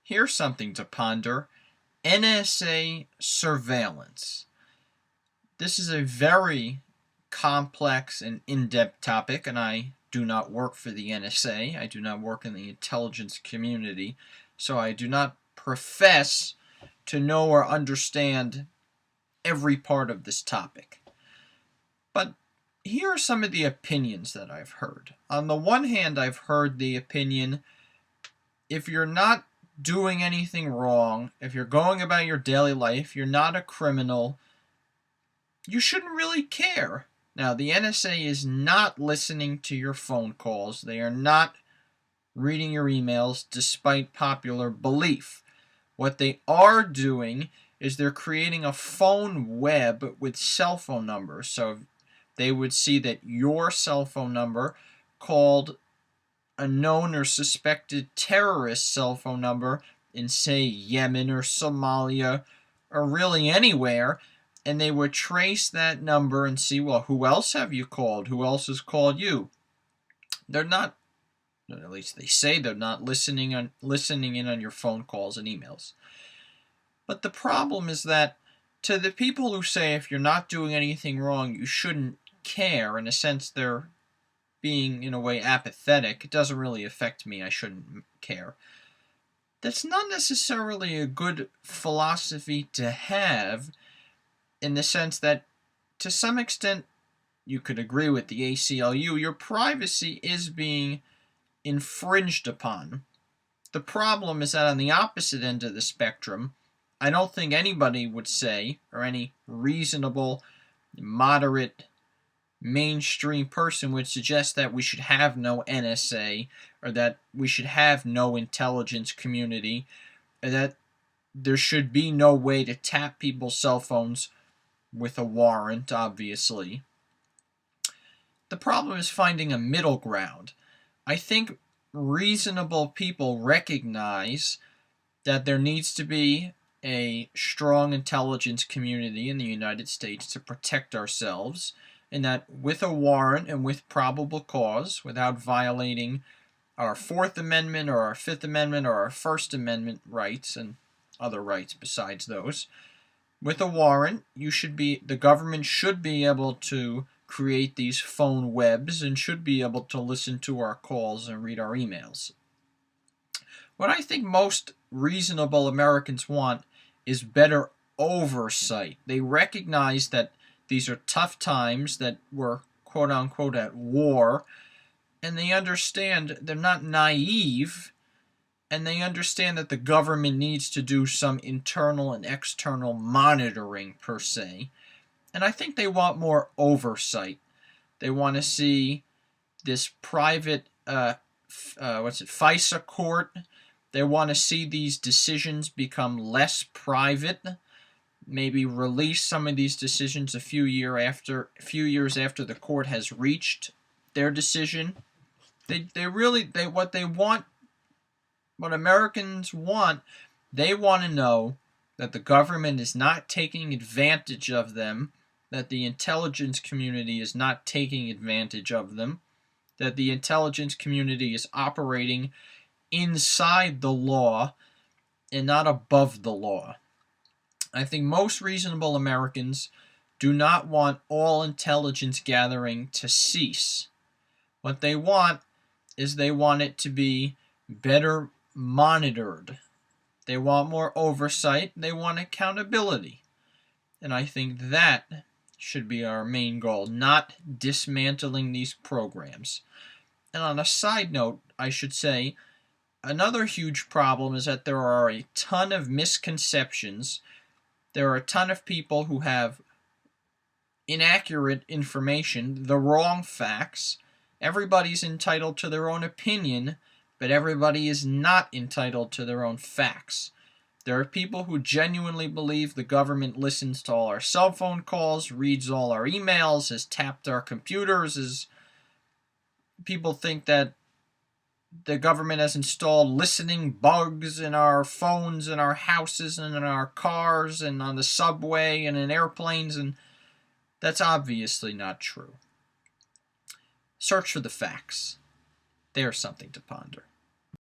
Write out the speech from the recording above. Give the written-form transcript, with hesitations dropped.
Here's something to ponder. NSA surveillance. This is a very complex and in-depth topic, and I do not work for the NSA. I do not work in the intelligence community, so I do not profess to know or understand every part of this topic. But here are some of the opinions that I've heard. On the one hand, I've heard the opinion, if you're not doing anything wrong, if you're going about your daily life, you're not a criminal, you shouldn't really care. Now, the NSA is not listening to your phone calls. They are not reading your emails, despite popular belief. What they are doing is they're creating a phone web with cell phone numbers. So they would see that your cell phone number called a known or suspected terrorist cell phone number in, say, Yemen or Somalia or really anywhere, and they would trace that number and see, well, who else have you called? Who else has called you? They're not, at least they say they're not listening in on your phone calls and emails. But the problem is that to the people who say if you're not doing anything wrong, you shouldn't care, in a sense they're being, in a way, apathetic. It doesn't really affect me, I shouldn't care. That's not necessarily a good philosophy to have, in the sense that, to some extent, you could agree with the ACLU, your privacy is being infringed upon. The problem is that on the opposite end of the spectrum, I don't think anybody would say, or any reasonable, moderate, mainstream person would suggest that we should have no NSA, or that we should have no intelligence community, or that there should be no way to tap people's cell phones with a warrant, obviously. The problem is finding a middle ground. I think reasonable people recognize that there needs to be a strong intelligence community in the United States to protect ourselves, and that with a warrant and with probable cause, without violating our Fourth Amendment or our Fifth Amendment or our First Amendment rights and other rights besides those, with a warrant, the government should be able to create these phone webs and should be able to listen to our calls and read our emails. What I think most reasonable Americans want is better oversight. They recognize that these are tough times, that we're quote-unquote at war, and they understand they're not naive, and they understand that the government needs to do some internal and external monitoring, per se. And I think they want more oversight. They want to see this private, FISA court. They want to see these decisions become less private. Maybe release some of these decisions a few years after the court has reached their decision. What Americans want, they want to know that the government is not taking advantage of them, that the intelligence community is not taking advantage of them, that the intelligence community is operating inside the law and not above the law. I think most reasonable Americans do not want all intelligence gathering to cease. What they want is they want it to be better monitored. They want more oversight. They want accountability. And I think that should be our main goal, not dismantling these programs. And on a side note, I should say, another huge problem is that there are a ton of misconceptions. There are a ton of people who have inaccurate information, the wrong facts. Everybody's entitled to their own opinion, but everybody is not entitled to their own facts. There are people who genuinely believe the government listens to all our cell phone calls, reads all our emails, has tapped our computers. People think that the government has installed listening bugs in our phones, in our houses, and in our cars, and on the subway, and in airplanes, and that's obviously not true. Search for the facts. There's something to ponder.